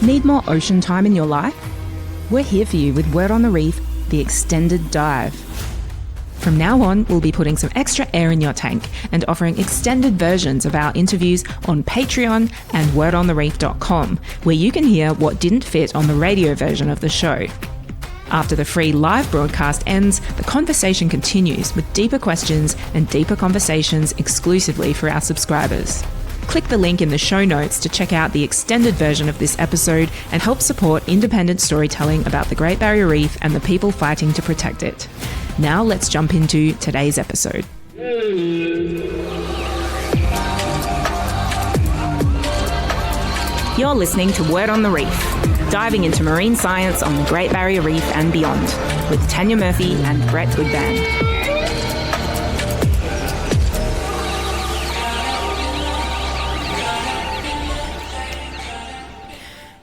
Need more ocean time in your life? We're here for you with Word on the Reef, the extended dive. From now on, we'll be putting some extra air in your tank and offering extended versions of our interviews on Patreon and wordonthereef.com, where you can hear what didn't fit on the radio version of the show. After the free live broadcast ends, the conversation continues with deeper questions and deeper conversations exclusively for our subscribers. Click the link in the show notes to check out the extended version of this episode and help support independent storytelling about the Great Barrier Reef and the people fighting to protect it. Now let's jump into today's episode. You're listening to Word on the Reef, diving into marine science on the Great Barrier Reef and beyond, with Tanya Murphy and Brett Goodban.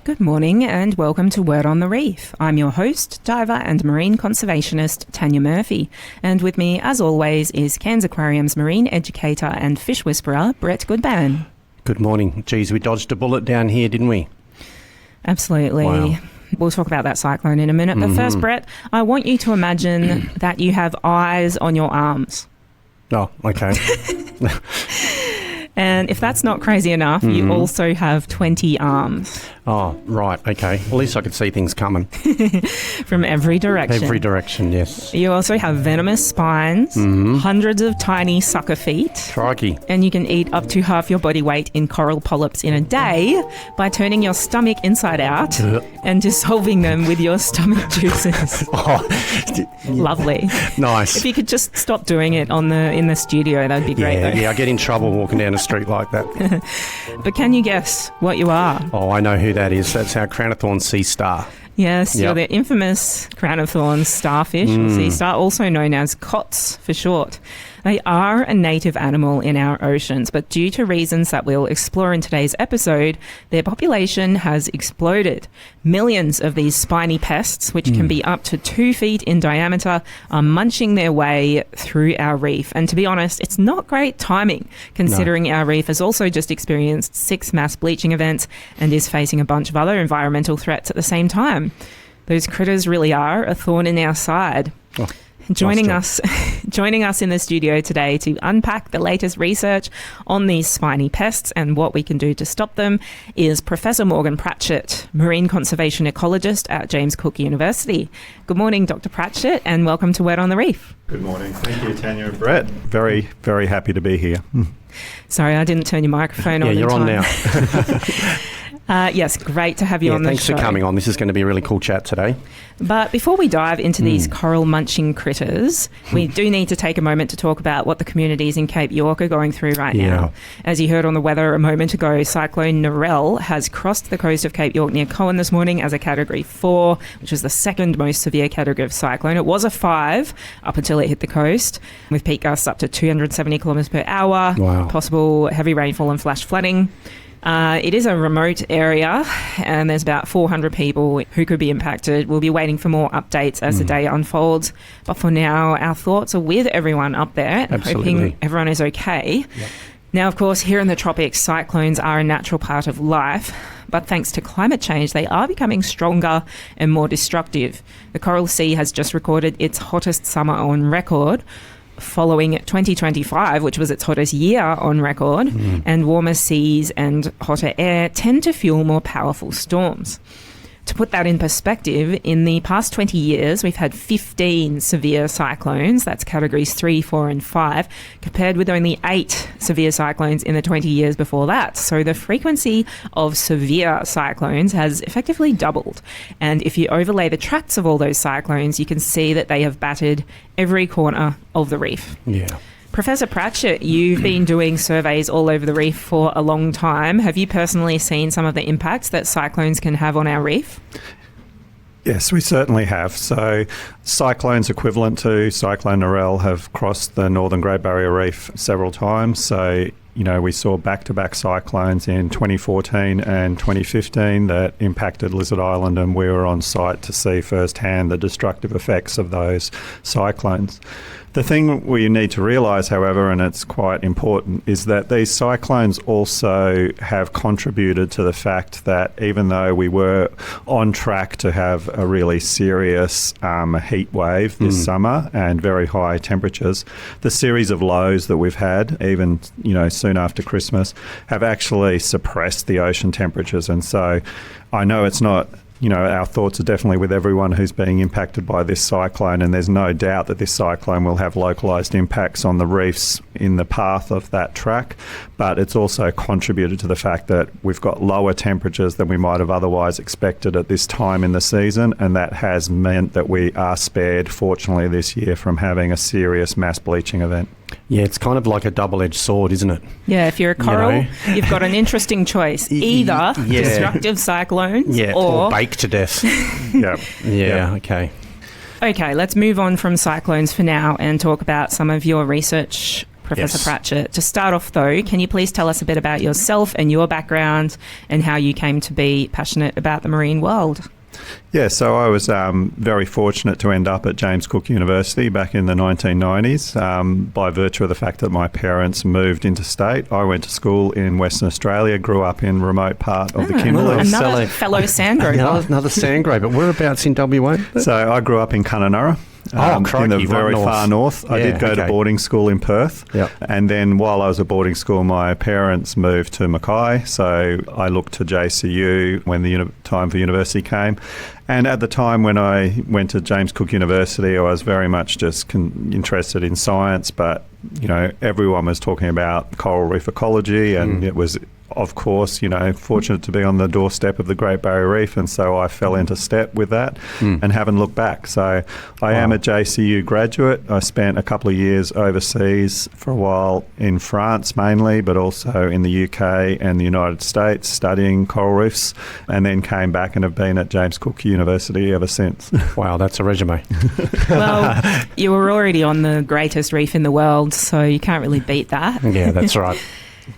Good morning and welcome to Word on the Reef. I'm your host, diver and marine conservationist Tanya Murphy. And with me, as always, is Cairns Aquarium's marine educator and fish whisperer, Brett Goodban. Good morning. Geez, we dodged a bullet down here, didn't we? Absolutely. Wow. We'll talk about that cyclone in a minute. But first, Brett, I want you to imagine that you have eyes on your arms. Oh, okay. And if that's not crazy enough, you also have 20 arms. Oh, right. Okay. At least I could see things coming. From every direction. Every direction, yes. You also have venomous spines, hundreds of tiny sucker feet. Crikey. And you can eat up to half your body weight in coral polyps in a day by turning your stomach inside out and dissolving them with your stomach juices. Lovely. Nice. If you could just stop doing it in the studio, that'd be great. Yeah, I get in trouble walking down the street like that. But can you guess what you are? Oh, I know who that is. That's our crown-of-thorns sea star. Yes, you're the infamous crown-of-thorns starfish, or sea star, also known as COTS for short. They are a native animal in our oceans, but due to reasons that we'll explore in today's episode, their population has exploded. Millions of these spiny pests, which can be up to 2 feet in diameter, are munching their way through our reef. And to be honest, it's not great timing, considering our reef has also just experienced 6 mass bleaching events and is facing a bunch of other environmental threats at the same time. Those critters really are a thorn in our side. Oh. Joining us in the studio today to unpack the latest research on these spiny pests and what we can do to stop them is Professor Morgan Pratchett, marine conservation ecologist at James Cook University. Good morning, Dr. Pratchett, and welcome to Word on the Reef. Good morning. Thank you, Tanya and Brett. Very, very happy to be here. Sorry, I didn't turn your microphone on. Yeah, you're on now. Yes, great to have you on the show. Thanks for coming on. This is going to be a really cool chat today. But before we dive into these coral munching critters, we do need to take a moment to talk about what the communities in Cape York are going through right now. As you heard on the weather a moment ago, Cyclone Narelle has crossed the coast of Cape York near Cohen this morning as a Category 4, which is the second most severe category of cyclone. It was a 5 up until it hit the coast, with peak gusts up to 270 kilometres per hour, possible heavy rainfall and flash flooding. It is a remote area and there's about 400 people who could be impacted. We'll be waiting for more updates as the day unfolds. But for now, our thoughts are with everyone up there and hoping everyone is okay. Yep. Now, of course, here in the tropics, cyclones are a natural part of life. But thanks to climate change, they are becoming stronger and more destructive. The Coral Sea has just recorded its hottest summer on record, following 2025, which was its hottest year on record, and warmer seas and hotter air tend to fuel more powerful storms. To put that in perspective, in the past 20 years, we've had 15 severe cyclones, that's categories 3, 4 and 5, compared with only 8 severe cyclones in the 20 years before that. So the frequency of severe cyclones has effectively doubled. And if you overlay the tracks of all those cyclones, you can see that they have battered every corner of the reef. Yeah. Professor Pratchett, you've been doing surveys all over the reef for a long time. Have you personally seen some of the impacts that cyclones can have on our reef? Yes, we certainly have. So cyclones equivalent to Cyclone Narelle have crossed the northern Great Barrier Reef several times. So we saw back-to-back cyclones in 2014 and 2015 that impacted Lizard Island, and we were on site to see firsthand the destructive effects of those cyclones. The thing we need to realise, however, and it's quite important, is that these cyclones also have contributed to the fact that even though we were on track to have a really serious heat wave this summer and very high temperatures, the series of lows that we've had, even soon after Christmas, have actually suppressed the ocean temperatures. And so I know it's not... our thoughts are definitely with everyone who's being impacted by this cyclone, and there's no doubt that this cyclone will have localised impacts on the reefs in the path of that track, but it's also contributed to the fact that we've got lower temperatures than we might have otherwise expected at this time in the season, and that has meant that we are spared, fortunately, this year from having a serious mass bleaching event. Yeah, it's kind of like a double-edged sword, isn't it? Yeah, if you're a coral, you've got an interesting choice. Either destructive cyclones or bake to death. Yeah, okay. Okay, let's move on from cyclones for now and talk about some of your research, Professor Pratchett. To start off, though, can you please tell us a bit about yourself and your background and how you came to be passionate about the marine world? Yeah, so I was very fortunate to end up at James Cook University back in the 1990s by virtue of the fact that my parents moved interstate. I went to school in Western Australia, grew up in remote part of the Kimberley. Another fellow Sandgroper. Another Sandgroper. Whereabouts in WA? So I grew up in Kununurra. In the very far north. I did go to boarding school in Perth. And then while I was at boarding school, my parents moved to Mackay. So I looked to JCU when the time for university came. And at the time when I went to James Cook University, I was very much just interested in science. But, everyone was talking about coral reef ecology, and it was... Of course, fortunate to be on the doorstep of the Great Barrier Reef, and so I fell into step with that and haven't looked back. So I am a JCU graduate. I spent a couple of years overseas for a while in France mainly, but also in the UK and the United States studying coral reefs, and then came back and have been at James Cook University ever since. Wow, that's a resume. Well, you were already on the greatest reef in the world, so you can't really beat that. Yeah, that's right.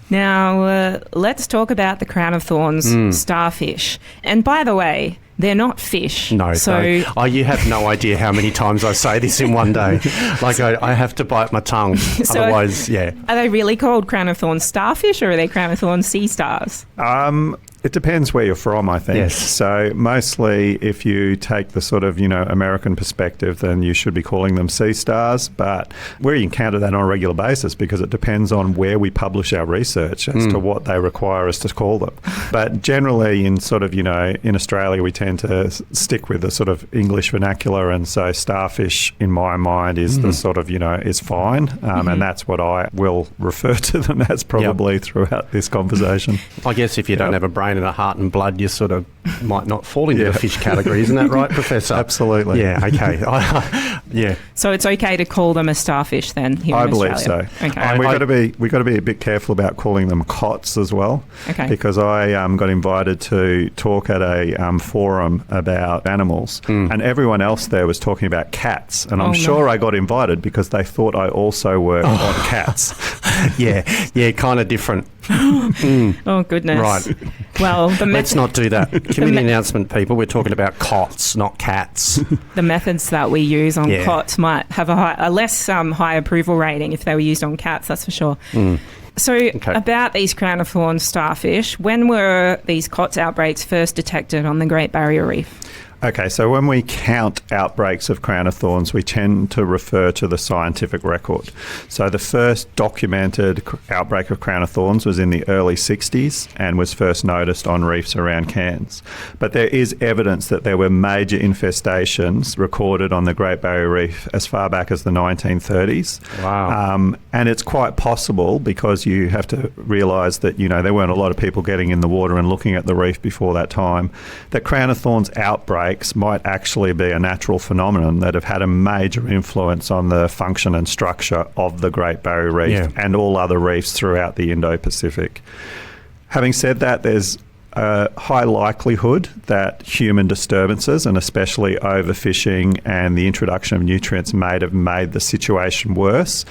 Now, let's talk about the crown-of-thorns starfish. And by the way, they're not fish. No, you have no idea how many times I say this in one day. Like, I have to bite my tongue. Otherwise, Are they really called crown-of-thorns starfish, or are they crown-of-thorns sea stars? It depends where you're from, I think. Yes. So mostly if you take the sort of, American perspective, then you should be calling them sea stars. But we encounter that on a regular basis because it depends on where we publish our research as to what they require us to call them. But generally in sort of, in Australia, we tend to stick with the sort of English vernacular. And so starfish, in my mind, is the sort of, is fine. And that's what I will refer to them as probably throughout this conversation. I guess if you don't have a brain and a heart and blood, you sort of might not fall into the fish category. Isn't that right, Professor? Absolutely. Yeah, okay. So it's okay to call them a starfish then here I in believe Australia? so. Okay. And we've got to be a bit careful about calling them COTS as well. Okay. Because I got invited to talk at a forum about animals, and everyone else there was talking about cats. And I'm sure I got invited because they thought I also worked on cats. Yeah, kind of different. Oh, goodness. Right. Well, let's not do that. Community announcement, people. We're talking about COTS, not cats. The methods that we use on COTS might have a less high approval rating if they were used on cats, that's for sure. So about these crown-of-thorns starfish, when were these COTS outbreaks first detected on the Great Barrier Reef? Okay, so when we count outbreaks of crown-of-thorns, we tend to refer to the scientific record. So the first documented outbreak of crown-of-thorns was in the early 60s and was first noticed on reefs around Cairns. But there is evidence that there were major infestations recorded on the Great Barrier Reef as far back as the 1930s. Wow. And it's quite possible, because you have to realise that, there weren't a lot of people getting in the water and looking at the reef before that time, that crown-of-thorns outbreak might actually be a natural phenomenon that have had a major influence on the function and structure of the Great Barrier Reef and all other reefs throughout the Indo-Pacific. Having said that, there's a high likelihood that human disturbances, and especially overfishing and the introduction of nutrients, may have made the situation worse.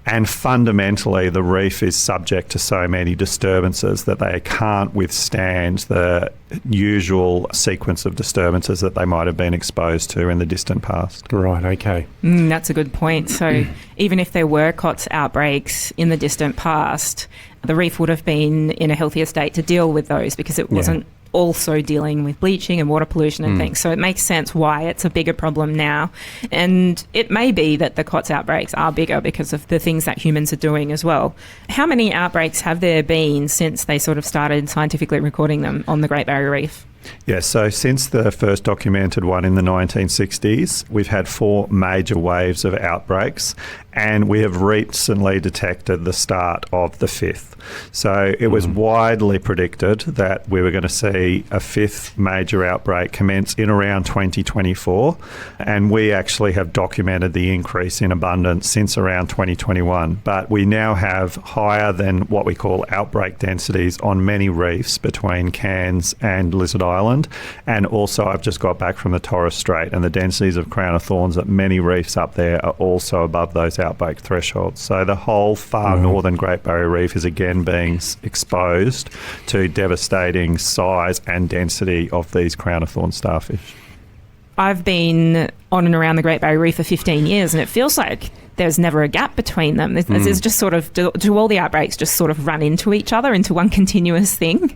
And fundamentally, the reef is subject to so many disturbances that they can't withstand the usual sequence of disturbances that they might have been exposed to in the distant past. Right, okay. That's a good point. So even if there were COTS outbreaks in the distant past, the reef would have been in a healthier state to deal with those because it wasn't also dealing with bleaching and water pollution and things. So it makes sense why it's a bigger problem now. And it may be that the COTS outbreaks are bigger because of the things that humans are doing as well. How many outbreaks have there been since they sort of started scientifically recording them on the Great Barrier Reef? Yes, so since the first documented one in the 1960s, we've had 4 major waves of outbreaks, and we have recently detected the start of the 5th. So it was widely predicted that we were going to see a 5th major outbreak commence in around 2024, and we actually have documented the increase in abundance since around 2021. But we now have higher than what we call outbreak densities on many reefs between Cairns and Lizard Island, and also I've just got back from the Torres Strait, and the densities of crown-of-thorns at many reefs up there are also above those outbreak thresholds. So the whole far northern Great Barrier Reef is again being exposed to devastating size and density of these crown-of-thorn starfish. I've been on and around the Great Barrier Reef for 15 years, and it feels like there's never a gap between them. There's just sort of, do all the outbreaks just sort of run into each other, into one continuous thing?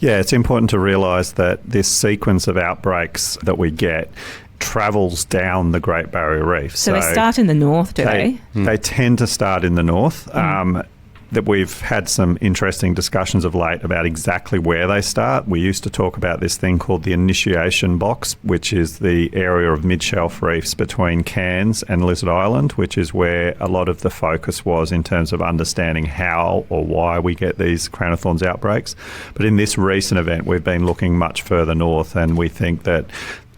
Yeah, it's important to realise that this sequence of outbreaks that we get travels down the Great Barrier Reef. So they start in the north, do they? They tend to start in the north. That we've had some interesting discussions of late about exactly where they start. We used to talk about this thing called the initiation box, which is the area of mid-shelf reefs between Cairns and Lizard Island, which is where a lot of the focus was in terms of understanding how or why we get these crown-of-thorns outbreaks. But in this recent event, we've been looking much further north, and we think that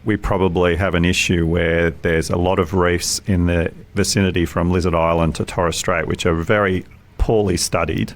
we probably have an issue where there's a lot of reefs in the vicinity from Lizard Island to Torres Strait, which are very poorly studied,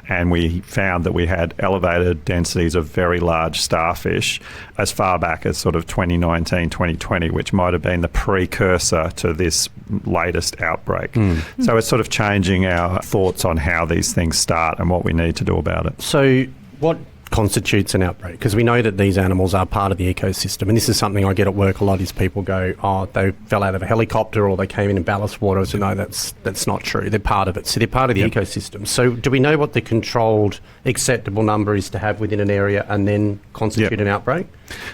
and we found that we had elevated densities of very large starfish as far back as sort of 2019, 2020, which might have been the precursor to this latest outbreak. So it's sort of changing our thoughts on how these things start and what we need to do about it. So what constitutes an outbreak? Because we know that these animals are part of the ecosystem, and this is something I get at work a lot, is people go, oh, they fell out of a helicopter or they came in ballast water. So no, that's not true. They're part of it. So they're part of the ecosystem. So do we know what the controlled acceptable number is to have within an area and then constitute an outbreak?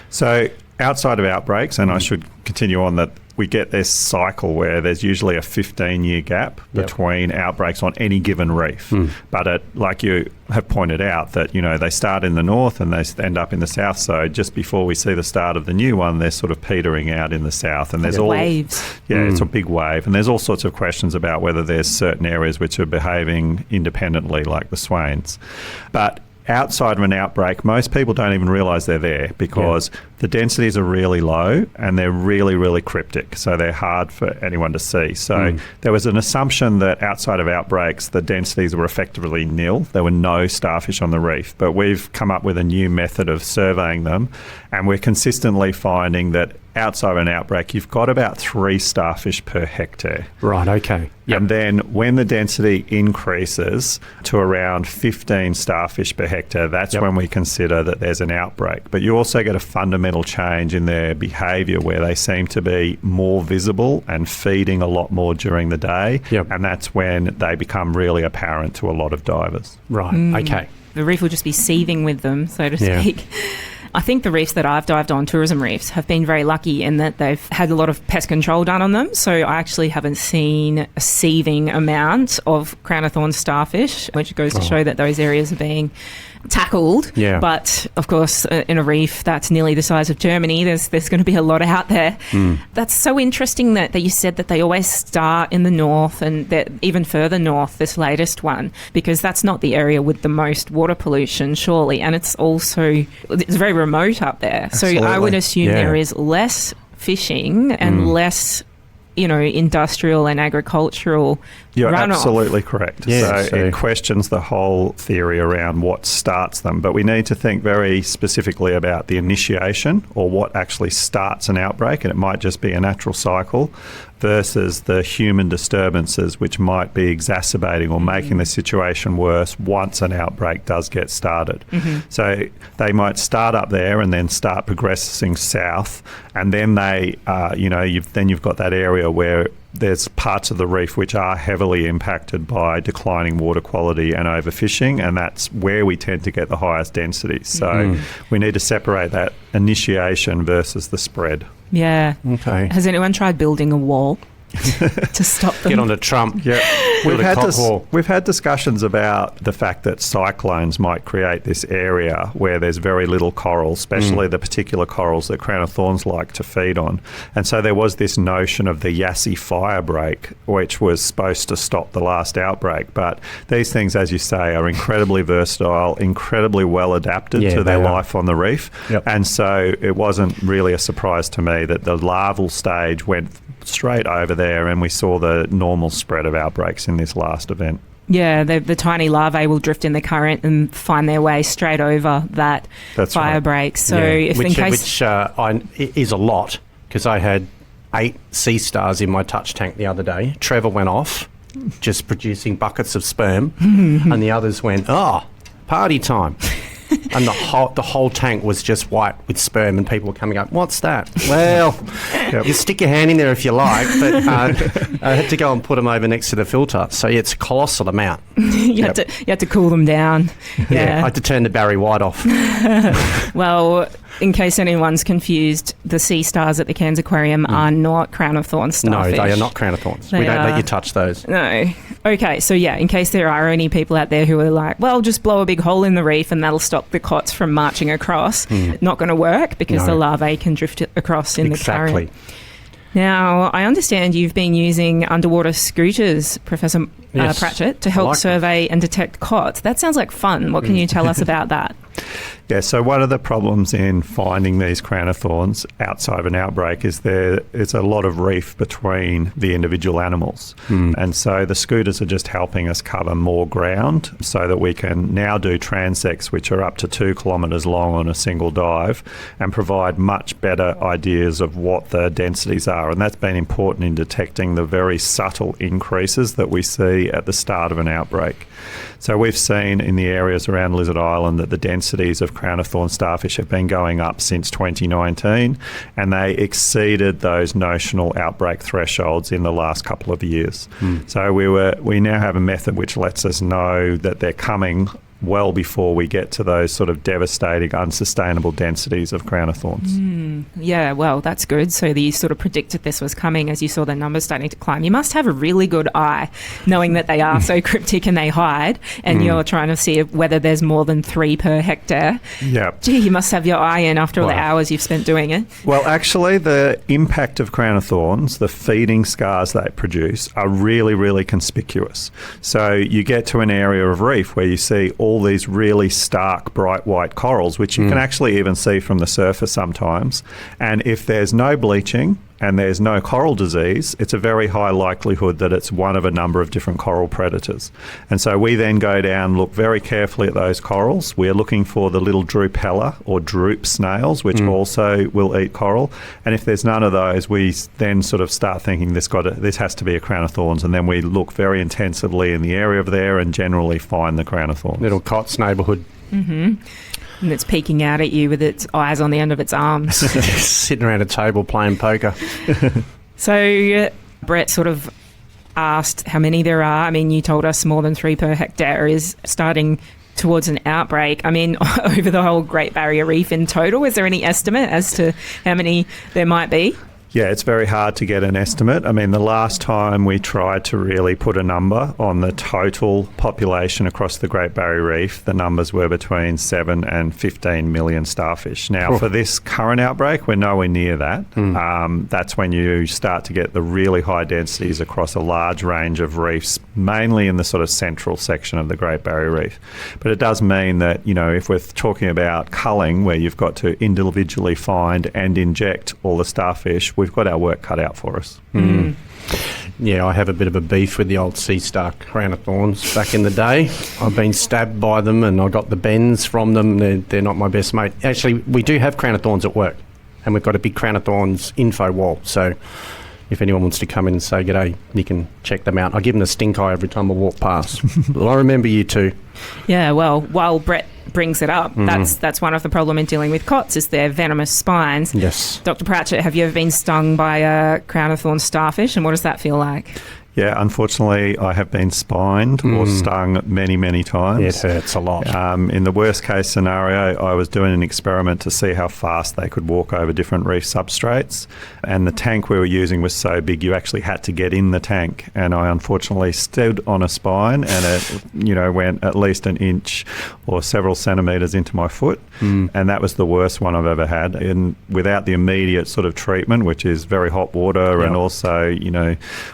So outside of outbreaks, and I should continue on that, we get this cycle where there's usually a 15-year gap between outbreaks on any given reef. But like you have pointed out, that they start in the north and they end up in the south. So just before we see the start of the new one, they're sort of petering out in the south. And there's all waves. Yeah, it's a big wave. And there's all sorts of questions about whether there's certain areas which are behaving independently, like the Swains. But outside of an outbreak, most people don't even realise they're there because the densities are really low and they're really, really cryptic. So they're hard for anyone to see. So there was an assumption that outside of outbreaks, the densities were effectively nil. There were no starfish on the reef. But we've come up with a new method of surveying them, and we're consistently finding that outside of an outbreak, you've got about 3 starfish per hectare. Right, okay. And then when the density increases to around 15 starfish per hectare, that's when we consider that there's an outbreak. But you also get a fundamental change in their behaviour where they seem to be more visible and feeding a lot more during the day. And that's when they become really apparent to a lot of divers. Right, okay. The reef will just be seething with them, so to speak. I think the reefs that I've dived on, tourism reefs, have been very lucky in that they've had a lot of pest control done on them. So I actually haven't seen a seething amount of crown-of-thorns starfish, which goes to show that those areas are being tackled. But of course, in a reef that's nearly the size of Germany, there's going to be a lot out there. That's so interesting that you said that they always start in the north, and that even further north, this latest one, because that's not the area with the most water pollution, surely, and it's very remote up there. Absolutely. So I would assume there is less fishing and less industrial and agricultural You're runoff. absolutely correct. Yeah, so it questions the whole theory around what starts them. But we need to think very specifically about the initiation, or what actually starts an outbreak, and it might just be a natural cycle, versus the human disturbances which might be exacerbating or making the situation worse once an outbreak does get started. So they might start up there and then start progressing south, and then you've got that area where there's parts of the reef which are heavily impacted by declining water quality and overfishing, and that's where we tend to get the highest densities. So we need to separate that initiation versus the spread. Yeah. Okay. Has anyone tried building a wall to stop them? Get on to Trump. Yeah, Build a cock wall. we've had discussions about the fact that cyclones might create this area where there's very little coral, especially the particular corals that crown-of-thorns like to feed on. And so there was this notion of the Yassi fire break, which was supposed to stop the last outbreak. But these things, as you say, are incredibly versatile, incredibly well adapted to their life on the reef. Yep. And so it wasn't really a surprise to me that the larval stage went straight over there, and we saw the normal spread of outbreaks in this last event. Yeah, the tiny larvae will drift in the current and find their way straight over that fire break. So if which is a lot, because I had 8 sea stars in my touch tank the other day. Trevor went off, just producing buckets of sperm, and the others went, party time. And the whole tank was just white with sperm, and people were coming up, what's that? Well, you stick your hand in there if you like, but I had to go and put them over next to the filter. So it's a colossal amount. you had to cool them down. Yeah. I had to turn the Barry White off. Well, in case anyone's confused, the sea stars at the Cairns Aquarium are not crown-of-thorns starfish. No, they are not crown-of-thorns. We don't let you touch those. No. Okay, so in case there are any people out there who are like, well, just blow a big hole in the reef and that'll stop the COTS from marching across. Not going to work, because the larvae can drift across in the current. Now, I understand you've been using underwater scooters, Professor Pratchett, to help survey and detect COTS. That sounds like fun. What can you tell us about that? Yeah, so one of the problems in finding these crown-of-thorns outside of an outbreak is there is a lot of reef between the individual animals. And so the scooters are just helping us cover more ground so that we can now do transects which are up to 2 kilometres long on a single dive, and provide much better ideas of what the densities are. And that's been important in detecting the very subtle increases that we see at the start of an outbreak. So we've seen in the areas around Lizard Island that the densities of crown-of-thorn starfish have been going up since 2019, and they exceeded those notional outbreak thresholds in the last couple of years. So we now have a method which lets us know that they're coming well before we get to those sort of devastating, unsustainable densities of crown-of-thorns. Yeah, well, that's good. So you sort of predicted this was coming as you saw the numbers starting to climb. You must have a really good eye, knowing that they are so cryptic and they hide, and you're trying to see whether there's more than 3 per hectare. Yeah. Gee, you must have your eye in after all the hours you've spent doing it. Well, actually, the impact of crown-of-thorns, the feeding scars they produce, are really, really conspicuous. So you get to an area of reef where you see all these really stark, bright white corals, which you can actually even see from the surface sometimes. And if there's no bleaching and there's no coral disease, it's a very high likelihood that it's one of a number of different coral predators. And so we then go down, look very carefully at those corals. We're looking for the little drupella or droop snails, which also will eat coral. And if there's none of those, we then sort of start thinking this has to be a crown-of-thorns. And then we look very intensively in the area of there and generally find the crown-of-thorns. Little COTS neighbourhood. And it's peeking out at you with its eyes on the end of its arms. Sitting around a table playing poker. So Brett sort of asked how many there are. I mean, you told us more than 3 per hectare is starting towards an outbreak. I mean, over the whole Great Barrier Reef in total, is there any estimate as to how many there might be? Yeah, it's very hard to get an estimate. I mean, the last time we tried to really put a number on the total population across the Great Barrier Reef, the numbers were between 7 and 15 million starfish. Now, for this current outbreak, we're nowhere near that. That's when you start to get the really high densities across a large range of reefs, mainly in the sort of central section of the Great Barrier Reef. But it does mean that, if we're talking about culling, where you've got to individually find and inject all the starfish, we've got our work cut out for us. Yeah, I have a bit of a beef with the old sea star crown-of-thorns back in the day. I've been stabbed by them and I got the bends from them. They're not my best mate. Actually, we do have crown-of-thorns at work, and we've got a big crown-of-thorns info wall. So if anyone wants to come in and say g'day, you can check them out. I give them a stink eye every time I walk past. Well, I remember you too. Yeah, well, while Brett brings it up, that's one of the problem in dealing with COTS is their venomous spines. Yes. Dr. Pratchett, have you ever been stung by a crown-of-thorns starfish, and what does that feel like? Yeah, unfortunately, I have been spined or stung many, many times. It hurts a lot. In the worst case scenario, I was doing an experiment to see how fast they could walk over different reef substrates, and the tank we were using was so big you actually had to get in the tank, and I unfortunately stood on a spine and it went at least an inch or several centimetres into my foot, and that was the worst one I've ever had. And without the immediate sort of treatment, which is very hot water, and also,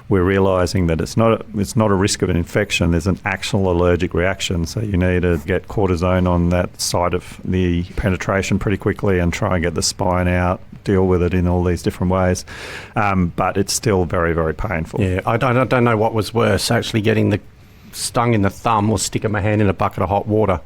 we realised that it's not a risk of an infection. There's an actual allergic reaction, so you need to get cortisone on that side of the penetration pretty quickly and try and get the spine out, deal with it in all these different ways. But it's still very, very painful. Yeah, I don't know what was worse, actually getting the stung in the thumb or sticking my hand in a bucket of hot water.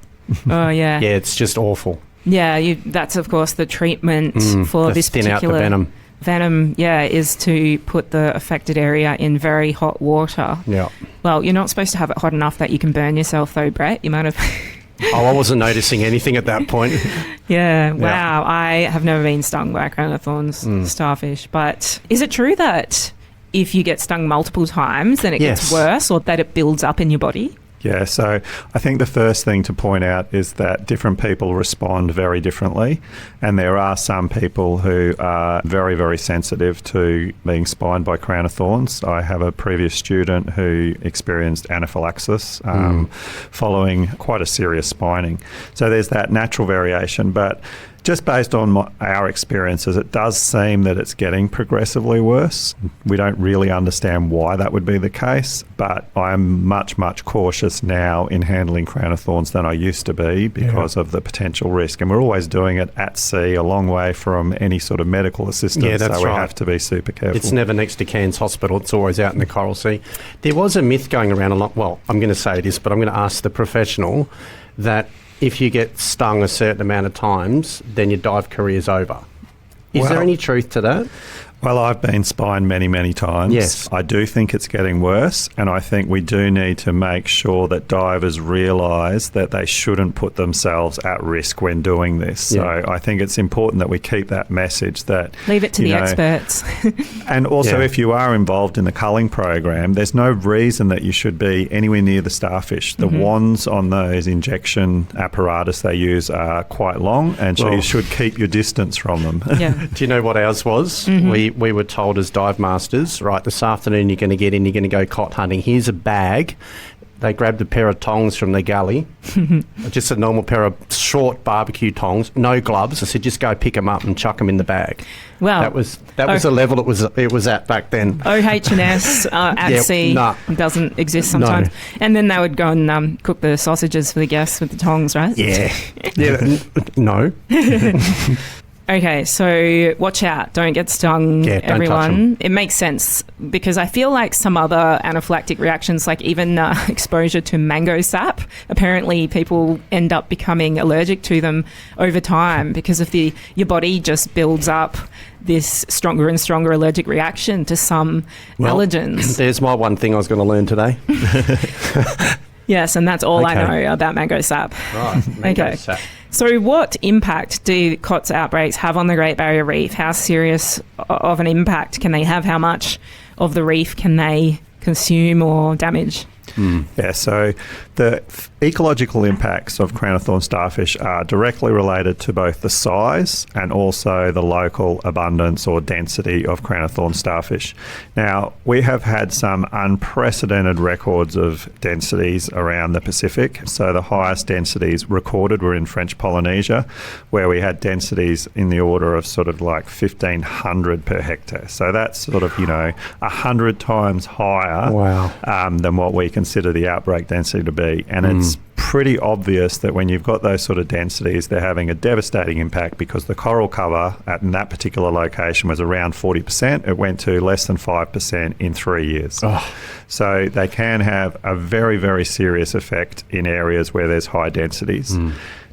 Oh, yeah. Yeah, it's just awful. Yeah, that's, of course, the treatment for this thin particular... out the venom. Venom, is to put the affected area in very hot water. Yeah. Well, you're not supposed to have it hot enough that you can burn yourself, though, Brett. You might have... I wasn't noticing anything at that point. Yeah, wow. I have never been stung by a crown-of-thorns starfish. But is it true that if you get stung multiple times, then it gets worse, or that it builds up in your body? Yeah, so I think the first thing to point out is that different people respond very differently, and there are some people who are very, very sensitive to being spined by crown-of-thorns. I have a previous student who experienced anaphylaxis following quite a serious spining. So there's that natural variation, but just based on our experiences, it does seem that it's getting progressively worse. We don't really understand why that would be the case, but I'm much, much cautious now in handling crown-of-thorns than I used to be because of the potential risk. And we're always doing it at sea, a long way from any sort of medical assistance, so we have to be super careful. It's never next to Cairns Hospital. It's always out in the Coral Sea. There was a myth going around a lot. Well, I'm going to say this, but I'm going to ask the professional that if you get stung a certain amount of times, then your dive career's over. Is there any truth to that? Well, I've been spined many, many times. Yes. I do think it's getting worse, and I think we do need to make sure that divers realise that they shouldn't put themselves at risk when doing this. So I think it's important that we keep that message that... Leave it to the experts. And also, if you are involved in the culling program, there's no reason that you should be anywhere near the starfish. The wands on those injection apparatus they use are quite long, and so you should keep your distance from them. Yeah. Do you know what ours was? We were told as dive masters, right, this afternoon you're going to get in, you're going to go cod hunting. Here's a bag. They grabbed a pair of tongs from the galley, just a normal pair of short barbecue tongs, no gloves. I said, just go pick them up and chuck them in the bag. Well, that was the level it was at back then. OH&S at sea doesn't exist sometimes. No. And then they would go and cook the sausages for the guests with the tongs, right? Yeah. No. Okay, so watch out. Don't get stung, everyone. It makes sense because I feel like some other anaphylactic reactions, like even exposure to mango sap, apparently people end up becoming allergic to them over time because of your body just builds up this stronger and stronger allergic reaction to some allergens. There's my one thing I was going to learn today. Yes, and that's all I know about mango sap. Right, mango sap. So what impact do COTS outbreaks have on the Great Barrier Reef? How serious of an impact can they have? How much of the reef can they consume or damage? Yeah, so the ecological impacts of crown-of-thorn starfish are directly related to both the size and also the local abundance or density of crown-of-thorn starfish. Now, we have had some unprecedented records of densities around the Pacific. So the highest densities recorded were in French Polynesia, where we had densities in the order of sort of like 1,500 per hectare. So that's sort of, 100 times higher than what we can consider the outbreak density to be. And it's pretty obvious that when you've got those sort of densities, they're having a devastating impact, because the coral cover in that particular location was around 40%. It went to less than 5% in 3 years. So they can have a very, very serious effect in areas where there's high densities.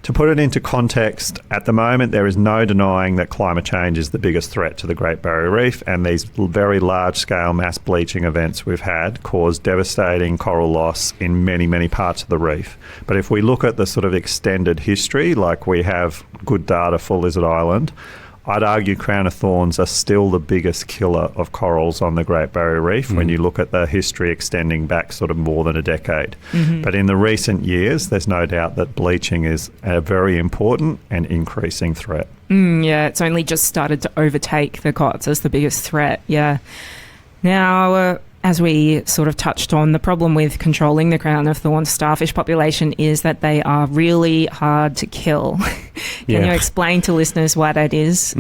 To put it into context, at the moment there is no denying that climate change is the biggest threat to the Great Barrier Reef, and these very large-scale mass bleaching events we've had cause devastating coral loss in many, many parts of the reef. But if we look at the sort of extended history, like we have good data for Lizard Island, I'd argue crown-of-thorns are still the biggest killer of corals on the Great Barrier Reef when you look at the history extending back sort of more than a decade. But in the recent years, there's no doubt that bleaching is a very important and increasing threat. Yeah, it's only just started to overtake the COTS as the biggest threat, yeah. Now, as we sort of touched on, the problem with controlling the crown-of-thorns starfish population is that they are really hard to kill. Can you explain to listeners why that is?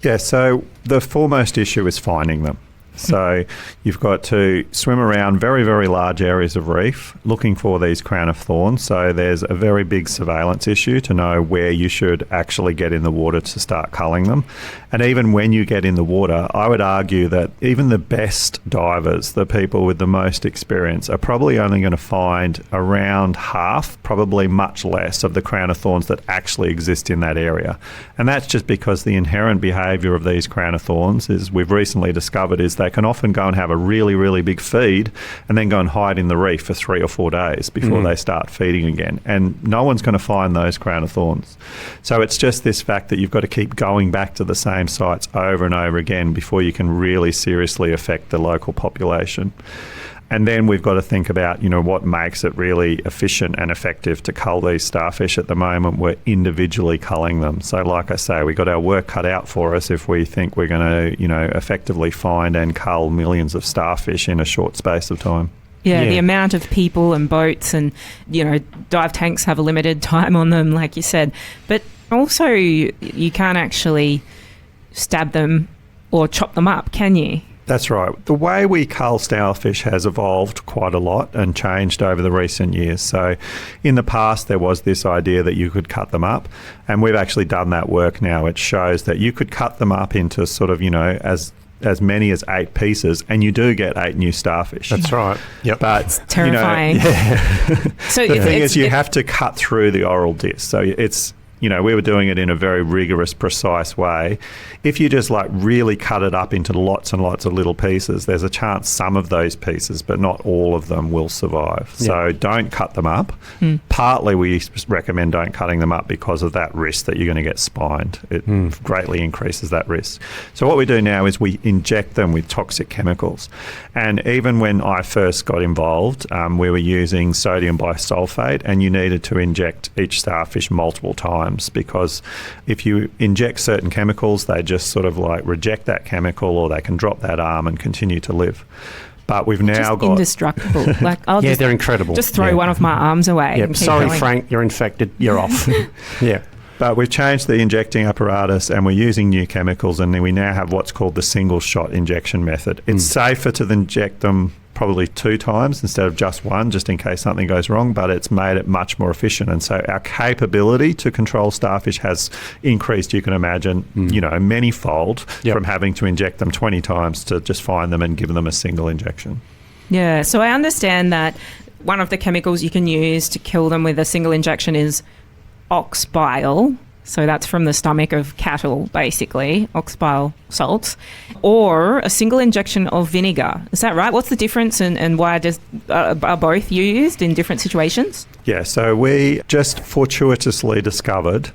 Yeah, so the foremost issue is finding them. So you've got to swim around very, very large areas of reef looking for these crown-of-thorns. So there's a very big surveillance issue to know where you should actually get in the water to start culling them. And even when you get in the water, I would argue that even the best divers, the people with the most experience, are probably only going to find around half, probably much less, of the crown-of-thorns that actually exist in that area. And that's just because the inherent behaviour of these crown-of-thorns, is we've recently discovered, is they can often go and have a really, really big feed and then go and hide in the reef for 3 or 4 days before they start feeding again. And no one's going to find those crown-of-thorns. So it's just this fact that you've got to keep going back to the same sites over and over again before you can really seriously affect the local population. And then we've got to think about, what makes it really efficient and effective to cull these starfish. At the moment, we're individually culling them. So like I say, we've got our work cut out for us if we think we're going to, effectively find and cull millions of starfish in a short space of time. Yeah, the amount of people and boats and, dive tanks have a limited time on them, like you said. But also, you can't actually stab them or chop them up, can you? That's right. The way we cull starfish has evolved quite a lot and changed over the recent years. So in the past, there was this idea that you could cut them up, and we've actually done that work now. It shows that you could cut them up into sort of, as many as 8 pieces, and you do get 8 new starfish. That's right. Yep. But it's terrifying. So the thing is, you have to cut through the oral disc. So it's, we were doing it in a very rigorous, precise way. If you just really cut it up into lots and lots of little pieces, there's a chance some of those pieces, but not all of them, will survive. Yeah. So don't cut them up. Partly we recommend don't cutting them up because of that risk that you're going to get spined. It greatly increases that risk. So what we do now is we inject them with toxic chemicals. And even when I first got involved, we were using sodium bisulfate, and you needed to inject each starfish multiple times, because if you inject certain chemicals, they just sort of reject that chemical, or they can drop that arm and continue to live. But we've now got indestructible. They're incredible. Just throw one of my arms away. Yep. Sorry, going. Frank, you're infected. You're off. Yeah. But we've changed the injecting apparatus, and we're using new chemicals, and then we now have what's called the single shot injection method. It's safer to inject them probably 2 times instead of just 1, just in case something goes wrong, but it's made it much more efficient. And so our capability to control starfish has increased, you can imagine, many-fold from having to inject them 20 times to just find them and give them a single injection. Yeah, so I understand that one of the chemicals you can use to kill them with a single injection is ox bile. So that's from the stomach of cattle, basically, ox bile salts, or a single injection of vinegar. Is that right? What's the difference, and why are both used in different situations? Yeah, so we just fortuitously discovered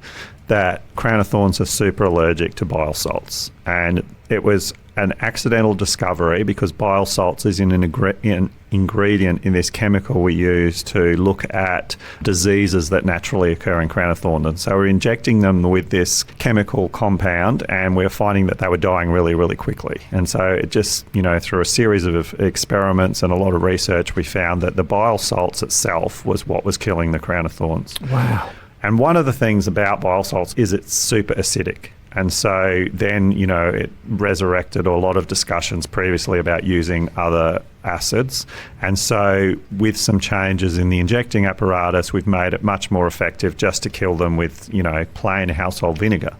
that crown-of-thorns are super allergic to bile salts, and it was an accidental discovery because bile salts is an ingredient in this chemical we use to look at diseases that naturally occur in crown-of-thorns. And so we're injecting them with this chemical compound, and we're finding that they were dying really, really quickly. And so it just, through a series of experiments and a lot of research, we found that the bile salts itself was what was killing the crown-of-thorns. Wow. And one of the things about bile salts is it's super acidic. And so then, it resurrected a lot of discussions previously about using other acids. And so with some changes in the injecting apparatus, we've made it much more effective just to kill them with, plain household vinegar.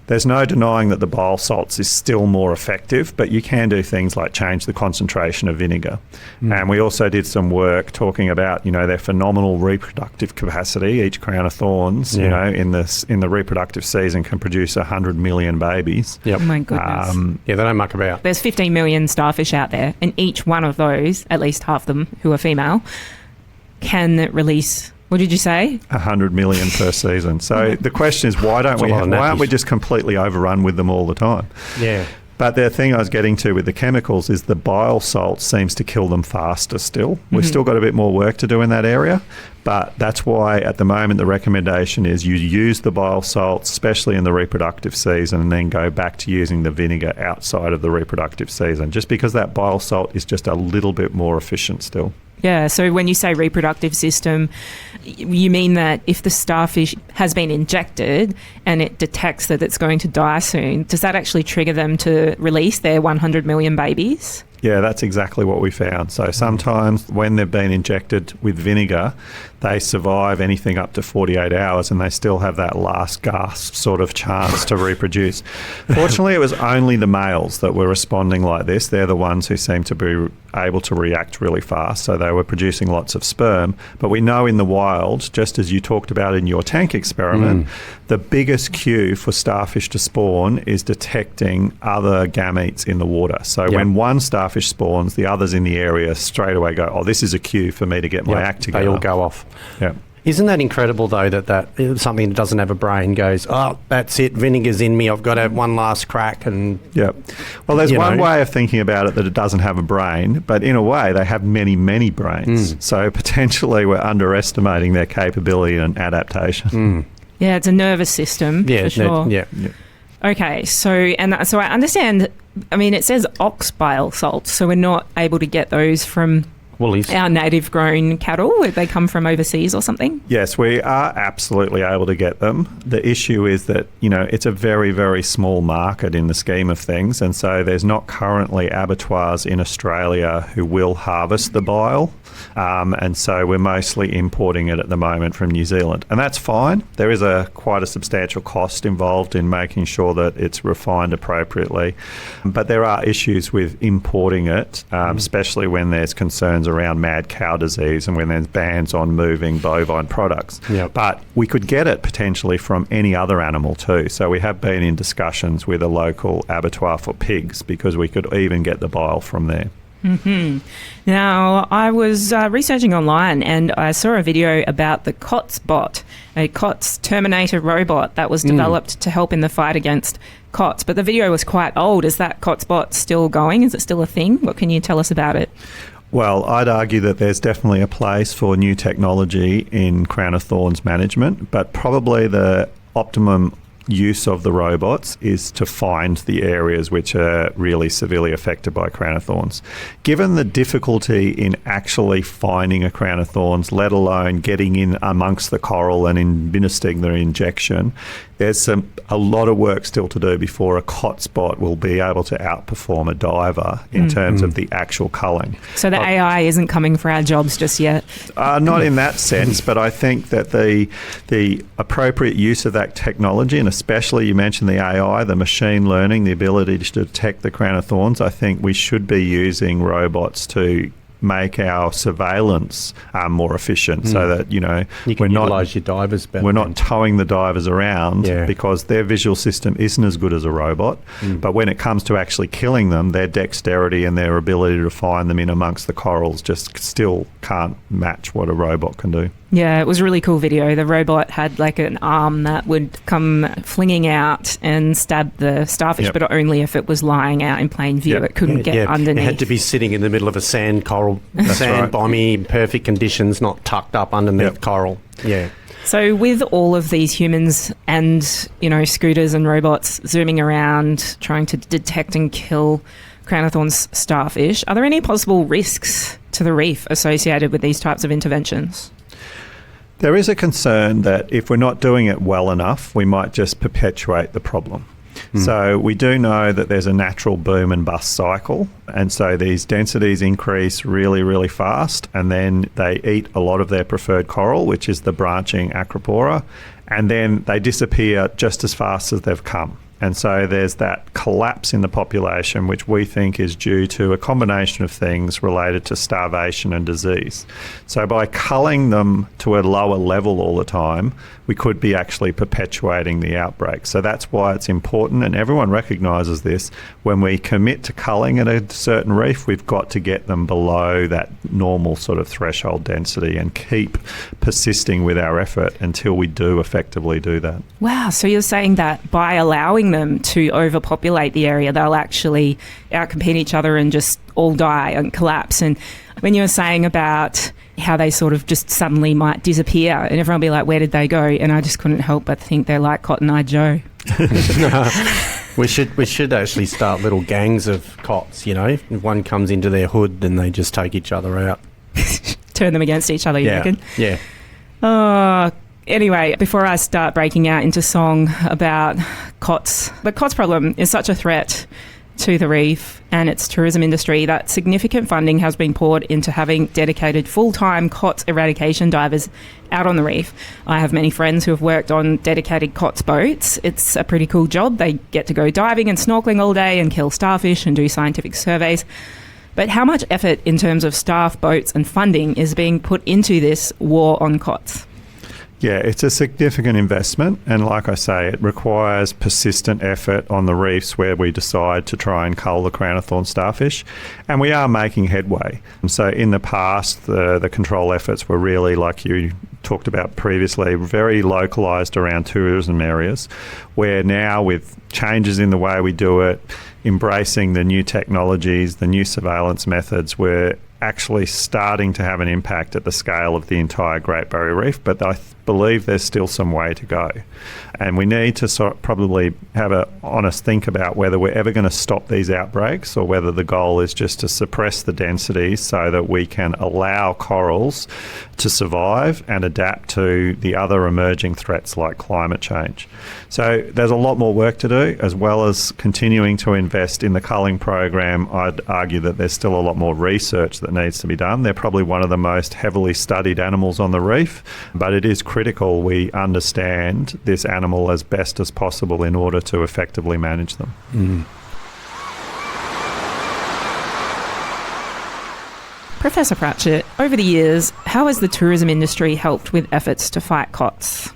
There's no denying that the bile salts is still more effective, but you can do things like change the concentration of vinegar. And we also did some work talking about, their phenomenal reproductive capacity. Each crown-of-thorns, in the reproductive season can produce 100 million babies. Yep. Oh my goodness. They don't muck about. There's 15 million starfish out there, and each one of those, at least half of them who are female, can release... What did you say? 100 million per season. So the question is, why aren't we just completely overrun with them all the time? Yeah. But the thing I was getting to with the chemicals is the bile salt seems to kill them faster still. We've still got a bit more work to do in that area, but that's why at the moment the recommendation is you use the bile salts, especially in the reproductive season, and then go back to using the vinegar outside of the reproductive season, just because that bile salt is just a little bit more efficient still. Yeah, so when you say reproductive system, you mean that if the starfish has been injected and it detects that it's going to die soon, does that actually trigger them to release their 100 million babies? Yeah, that's exactly what we found. So sometimes when they've been injected with vinegar, they survive anything up to 48 hours and they still have that last gasp sort of chance to reproduce. Fortunately, it was only the males that were responding like this. They're the ones who seem to be able to react really fast. So they were producing lots of sperm. But we know in the wild, just as you talked about in your tank experiment, the biggest cue for starfish to spawn is detecting other gametes in the water. So when one starfish spawns, the others in the area straight away go, oh, this is a cue for me to get my act together. They all go off. Yeah. Isn't that incredible, though, that something that doesn't have a brain goes, oh, that's it, vinegar's in me, I've got to have one last crack. And yeah. Well, there's one way of thinking about it that it doesn't have a brain, but in a way they have many, many brains. So potentially we're underestimating their capability and adaptation. Yeah, it's a nervous system, for sure. Yeah. Okay, so I understand, I mean, it says ox bile salts, so we're not able to get those from... Woolies. Our native grown cattle, where they come from overseas or something? Yes, we are absolutely able to get them. The issue is that, it's a very, very small market in the scheme of things. And so there's not currently abattoirs in Australia who will harvest the bile. And so we're mostly importing it at the moment from New Zealand. And that's fine. There is quite a substantial cost involved in making sure that it's refined appropriately. But there are issues with importing it, especially when there's concerns around mad cow disease and when there's bans on moving bovine products. Yep. But we could get it potentially from any other animal too. So we have been in discussions with a local abattoir for pigs because we could even get the bile from there. Now, I was researching online and I saw a video about the COTS bot, a COTS Terminator robot that was developed to help in the fight against COTS. But the video was quite old. Is that COTS bot still going? Is it still a thing? What can you tell us about it? Well, I'd argue that there's definitely a place for new technology in crown-of-thorns management, but probably the optimum use of the robots is to find the areas which are really severely affected by crown-of-thorns. Given the difficulty in actually finding a crown-of-thorns, let alone getting in amongst the coral and administering the injection, there's a lot of work still to do before a COTS bot will be able to outperform a diver in terms of the actual culling. So the AI isn't coming for our jobs just yet? Not in that sense, but I think that the appropriate use of that technology, and especially you mentioned the AI, the machine learning, the ability to detect the crown-of-thorns, I think we should be using robots to make our surveillance more efficient so that, you can utilise your divers better. We're not towing the divers around because their visual system isn't as good as a robot. But when it comes to actually killing them, their dexterity and their ability to find them in amongst the corals just still can't match what a robot can do. Yeah, it was a really cool video. The robot had like an arm that would come flinging out and stab the starfish, but only if it was lying out in plain view. It couldn't get underneath. It had to be sitting in the middle of a sand coral, bomby, perfect conditions, not tucked up underneath coral. Yeah. So with all of these humans and, scooters and robots zooming around, trying to detect and kill crown-of-thorns starfish, are there any possible risks to the reef associated with these types of interventions? There is a concern that if we're not doing it well enough, we might just perpetuate the problem. So we do know that there's a natural boom and bust cycle, and so these densities increase really, really fast, and then they eat a lot of their preferred coral, which is the branching acropora, and then they disappear just as fast as they've come. And so there's that collapse in the population, which we think is due to a combination of things related to starvation and disease. So by culling them to a lower level all the time, we could be actually perpetuating the outbreak. So that's why it's important, and everyone recognises this. When we commit to culling at a certain reef, we've got to get them below that normal sort of threshold density and keep persisting with our effort until we do effectively do that. Wow, so you're saying that by allowing them to overpopulate the area, they'll actually outcompete each other and just all die and collapse. And when you were saying about how they sort of just suddenly might disappear and everyone will be like, where did they go? And I just couldn't help but think they're like COTSon-Eyed Joe. We should actually start little gangs of cots, you know. If one comes into their hood, then they just take each other out. Turn them against each other, you reckon? Yeah. Anyway, before I start breaking out into song about COTS, the COTS problem is such a threat to the reef and its tourism industry that significant funding has been poured into having dedicated full-time COTS eradication divers out on the reef. I have many friends who have worked on dedicated COTS boats. It's a pretty cool job. They get to go diving and snorkeling all day and kill starfish and do scientific surveys. But how much effort in terms of staff, boats and funding is being put into this war on COTS? Yeah, it's a significant investment, and like I say, it requires persistent effort on the reefs where we decide to try and cull the crown-of-thorns starfish, and we are making headway. So in the past, the control efforts were really, like you talked about previously, very localised around tourism areas, where now with changes in the way we do it, embracing the new technologies, the new surveillance methods, we're actually starting to have an impact at the scale of the entire Great Barrier Reef, but I believe there's still some way to go. And we need to probably have an honest think about whether we're ever going to stop these outbreaks or whether the goal is just to suppress the density so that we can allow corals to survive and adapt to the other emerging threats like climate change. So there's a lot more work to do, as well as continuing to invest in the culling program. I'd argue that there's still a lot more research that needs to be done. They're probably one of the most heavily studied animals on the reef, but it is critical we understand this animal as best as possible in order to effectively manage them. Professor Pratchett, over the years, how has the tourism industry helped with efforts to fight COTS?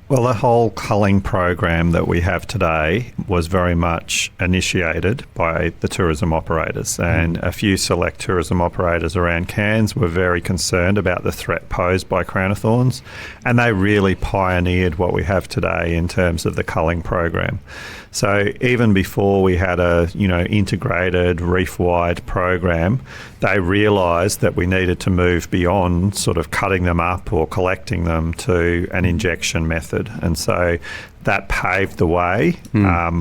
Well, the whole culling program that we have today was very much initiated by the tourism operators, and a few select tourism operators around Cairns were very concerned about the threat posed by crown-of-thorns, and they really pioneered what we have today in terms of the culling program. So even before we had a integrated reef-wide program, they realised that we needed to move beyond sort of cutting them up or collecting them to an injection method. And so that paved the way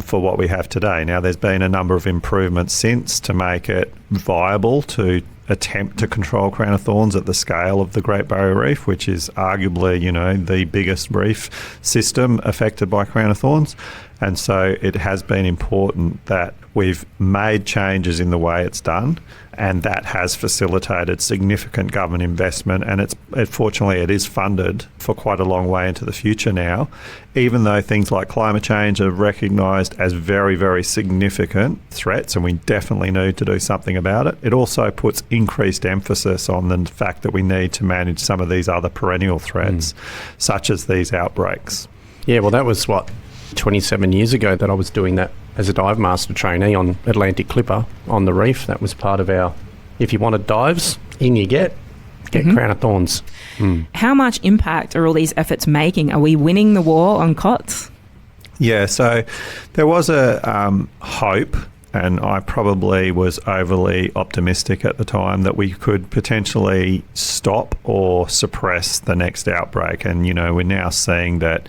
for what we have today. Now, there's been a number of improvements since to make it viable to attempt to control crown-of-thorns at the scale of the Great Barrier Reef, which is arguably, the biggest reef system affected by crown-of-thorns. And so it has been important that we've made changes in the way it's done, and that has facilitated significant government investment, and fortunately it is funded for quite a long way into the future now, even though things like climate change are recognised as very, very significant threats, and we definitely need to do something about it. It also puts increased emphasis on the fact that we need to manage some of these other perennial threats, such as these outbreaks. Yeah, well, that was 27 years ago that I was doing that as a dive master trainee on Atlantic Clipper on the reef. That was part of our, if you wanted dives, in you get crown-of-thorns. How much impact are all these efforts making? Are we winning the war on COTS? Yeah, so there was a hope, and I probably was overly optimistic at the time, that we could potentially stop or suppress the next outbreak. And, we're now seeing that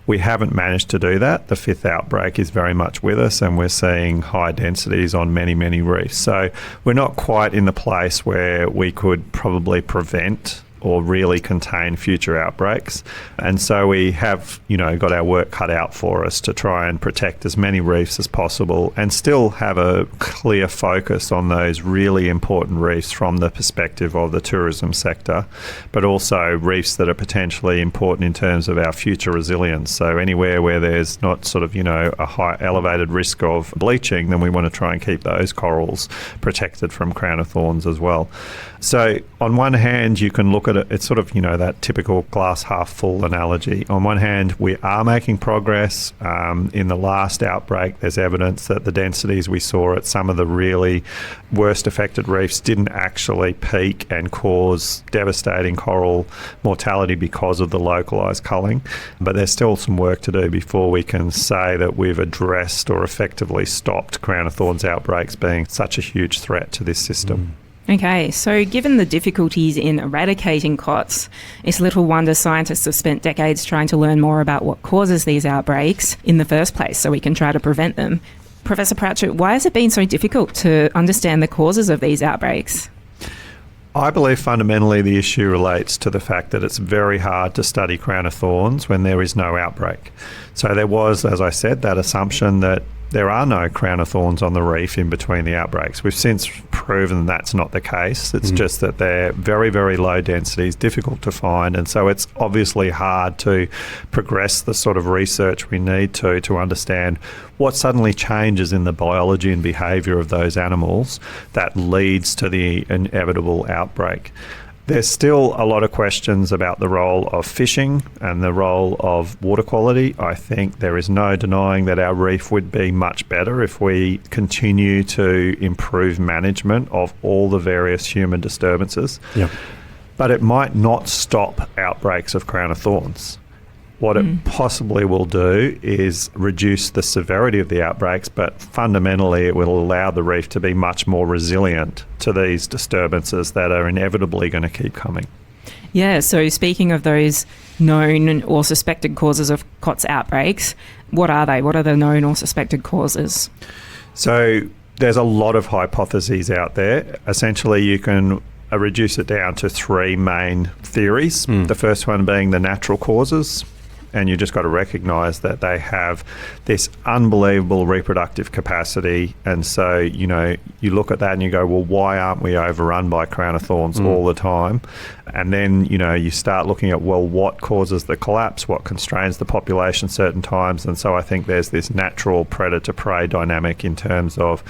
we haven't managed to do that. The fifth outbreak is very much with us, and we're seeing high densities on many, many reefs. So we're not quite in the place where we could probably prevent or really contain future outbreaks. And so we have, got our work cut out for us to try and protect as many reefs as possible and still have a clear focus on those really important reefs from the perspective of the tourism sector, but also reefs that are potentially important in terms of our future resilience. So anywhere where there's not sort of, a high elevated risk of bleaching, then we want to try and keep those corals protected from crown-of-thorns as well. So on one hand, you can look at it, it's sort of, that typical glass half full analogy. On one hand, we are making progress. In the last outbreak, there's evidence that the densities we saw at some of the really worst affected reefs didn't actually peak and cause devastating coral mortality because of the localised culling. But there's still some work to do before we can say that we've addressed or effectively stopped crown-of-thorns outbreaks being such a huge threat to this system. Okay, so given the difficulties in eradicating COTS, it's little wonder scientists have spent decades trying to learn more about what causes these outbreaks in the first place so we can try to prevent them. Professor Pratchett, why has it been so difficult to understand the causes of these outbreaks? I believe fundamentally the issue relates to the fact that it's very hard to study crown-of-thorns when there is no outbreak. So there was, as I said, that assumption that there are no crown-of-thorns on the reef in between the outbreaks. We've since proven that's not the case. It's just that they're very, very low densities, difficult to find, and so it's obviously hard to progress the sort of research we need to understand what suddenly changes in the biology and behaviour of those animals that leads to the inevitable outbreak. There's still a lot of questions about the role of fishing and the role of water quality. I think there is no denying that our reef would be much better if we continue to improve management of all the various human disturbances. Yep. But it might not stop outbreaks of crown-of-thorns. What it possibly will do is reduce the severity of the outbreaks, but fundamentally it will allow the reef to be much more resilient to these disturbances that are inevitably going to keep coming. Yeah, so speaking of those known or suspected causes of COTS outbreaks, what are they? What are the known or suspected causes? So there's a lot of hypotheses out there. Essentially, you can reduce it down to three main theories. The first one being the natural causes. And you just got to recognise that they have this unbelievable reproductive capacity. And so, you look at that and you go, well, why aren't we overrun by crown-of-thorns all the time? And then, you start looking at, well, what causes the collapse? What constrains the population certain times? And so I think there's this natural predator-prey dynamic in terms of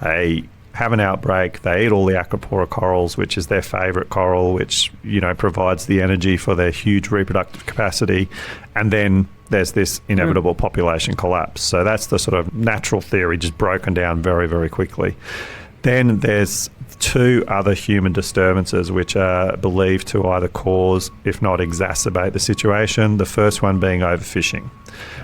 they have an outbreak, they eat all the acropora corals, which is their favourite coral, which, provides the energy for their huge reproductive capacity. And then there's this inevitable population collapse. So that's the sort of natural theory just broken down very, very quickly. Then there's two other human disturbances which are believed to either cause, if not exacerbate the situation. The first one being overfishing.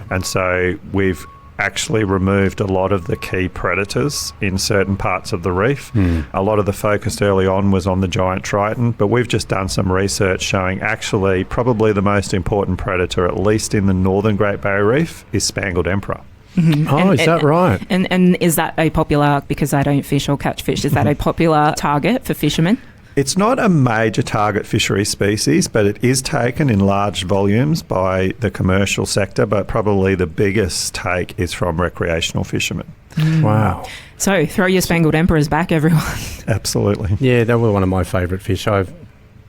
And so we've actually removed a lot of the key predators in certain parts of the reef. A lot of the focus early on was on the giant triton, but we've just done some research showing actually probably the most important predator, at least in the northern Great Barrier Reef, is spangled emperor. Oh, is that right? And is that a popular, because I don't fish or catch fish, is that a popular target for fishermen? It's not a major target fishery species, but it is taken in large volumes by the commercial sector, but probably the biggest take is from recreational fishermen. Wow. So throw your spangled emperors back, everyone. Absolutely. Yeah, they were one of my favourite fish. I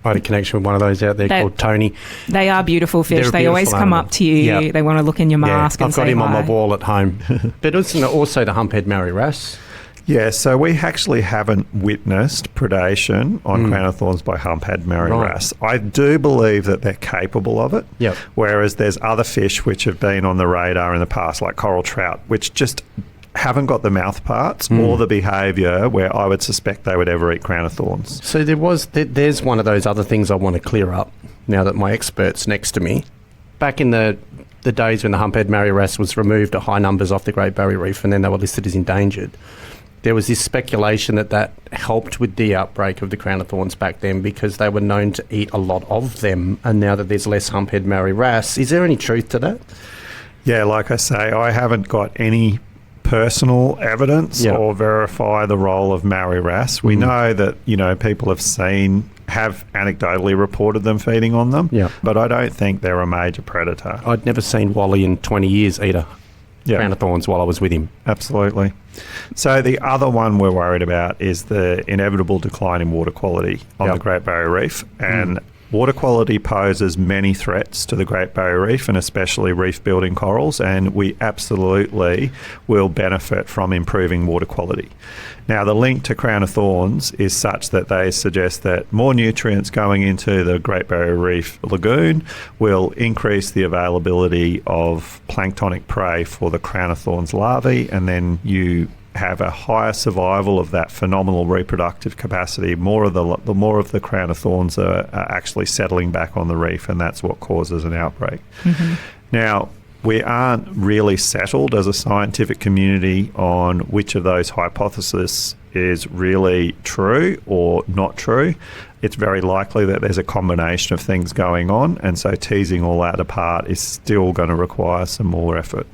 had a connection with one of those out there called Tony. They are beautiful fish. They always come up to you. Yep. They want to look in your mask and say hi. I've got him on my wall at home. But isn't it also the humphead Mary wrasse? Yeah, so we actually haven't witnessed predation on crown-of-thorns by humphead Mary wrasse. I do believe that they're capable of it, whereas there's other fish which have been on the radar in the past, like coral trout, which just haven't got the mouth parts or the behaviour where I would suspect they would ever eat crown-of-thorns. So there's one of those other things I want to clear up now that my expert's next to me. Back in the days when the humphead Mary wrasse was removed at high numbers off the Great Barrier Reef and then they were listed as endangered, there was this speculation that helped with the outbreak of the crown-of-thorns back then because they were known to eat a lot of them, and now that there's less humphead Mary wrasse, is there any truth to that? Yeah, like I say, I haven't got any personal evidence or verify the role of Mary wrasse. We know that, people have seen have anecdotally reported them feeding on them, Yeah. but I don't think they're a major predator. I'd never seen Wally in 20 years eat a crown-of-thorns while I was with him. Absolutely. So the other one we're worried about is the inevitable decline in water quality on the Great Barrier Reef. And water quality poses many threats to the Great Barrier Reef and especially reef-building corals, and we absolutely will benefit from improving water quality. Now, the link to crown-of-thorns is such that they suggest that more nutrients going into the Great Barrier Reef lagoon will increase the availability of planktonic prey for the crown-of-thorns larvae, and then you have a higher survival of that phenomenal reproductive capacity. More of the crown-of-thorns are actually settling back on the reef, and that's what causes an outbreak. Now, we aren't really settled as a scientific community on which of those hypotheses is really true or not true. It's very likely that there's a combination of things going on, and so teasing all that apart is still going to require some more effort.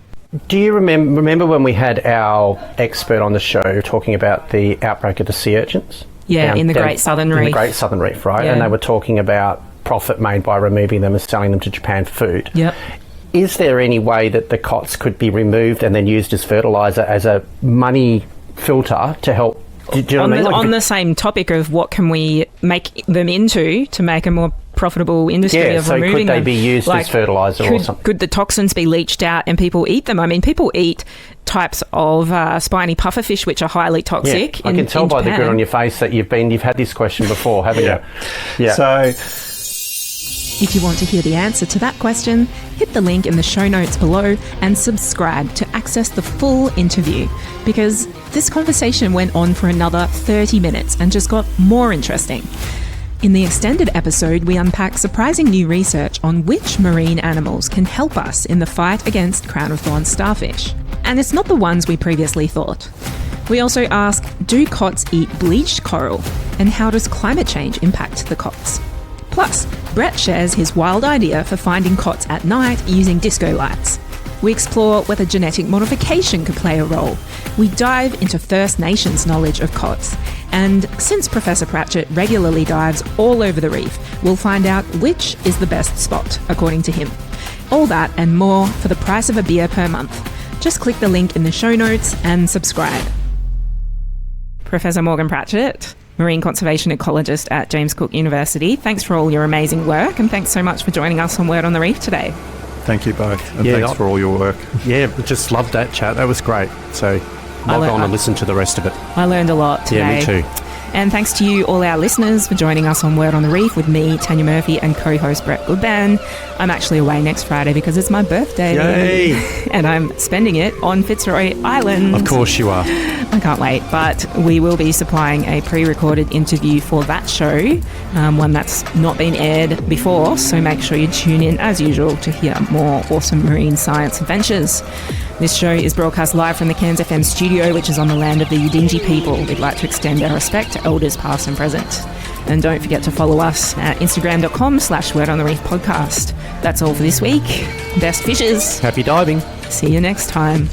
Do you remember when we had our expert on the show talking about the outbreak of the sea urchins? Yeah, in the Great Southern Reef. In the Great Southern Reef, right? Yeah. And they were talking about profit made by removing them and selling them to Japan for food. Yep. Is there any way that the COTS could be removed and then used as fertiliser as a money filter to help? Do you know what I mean? On the same topic of what can we make them into to make a more profitable industry of removing them. Could they be used as fertiliser or something? Could the toxins be leached out and people eat them? I mean, people eat types of spiny pufferfish which are highly toxic. I can tell by the grin on your face that you've had this question before, haven't you? Yeah. So, if you want to hear the answer to that question, hit the link in the show notes below and subscribe to access the full interview, because this conversation went on for another 30 minutes and just got more interesting. In the extended episode, we unpack surprising new research on which marine animals can help us in the fight against crown-of-thorns starfish. And it's not the ones we previously thought. We also ask, do COTS eat bleached coral? And how does climate change impact the COTS? Plus, Brett shares his wild idea for finding COTS at night using disco lights. We explore whether genetic modification could play a role. We dive into First Nations knowledge of COTS. And since Professor Pratchett regularly dives all over the reef, we'll find out which is the best spot, according to him. All that and more for the price of a beer per month. Just click the link in the show notes and subscribe. Professor Morgan Pratchett, marine conservation ecologist at James Cook University, thanks for all your amazing work, and thanks so much for joining us on Word on the Reef today. thank you both, and thanks for all your work. Yeah, just loved that chat. That was great. So log on and listen to the rest of it. I learned a lot today. Yeah, me too. And thanks to you, all our listeners, for joining us on Word on the Reef with me, Tanya Murphy, and co-host Brett Goodban. I'm actually away next Friday because it's my birthday. Yay! And I'm spending it on Fitzroy Island. Of course you are. I can't wait. But we will be supplying a pre-recorded interview for that show, one that's not been aired before. So make sure you tune in, as usual, to hear more awesome marine science adventures. This show is broadcast live from the Cairns FM studio, which is on the land of the Yidinji people. We'd like to extend our respect to elders past and present. And don't forget to follow us at instagram.com/wordonthereefpodcast. That's all for this week. Best fishes. Happy diving. See you next time.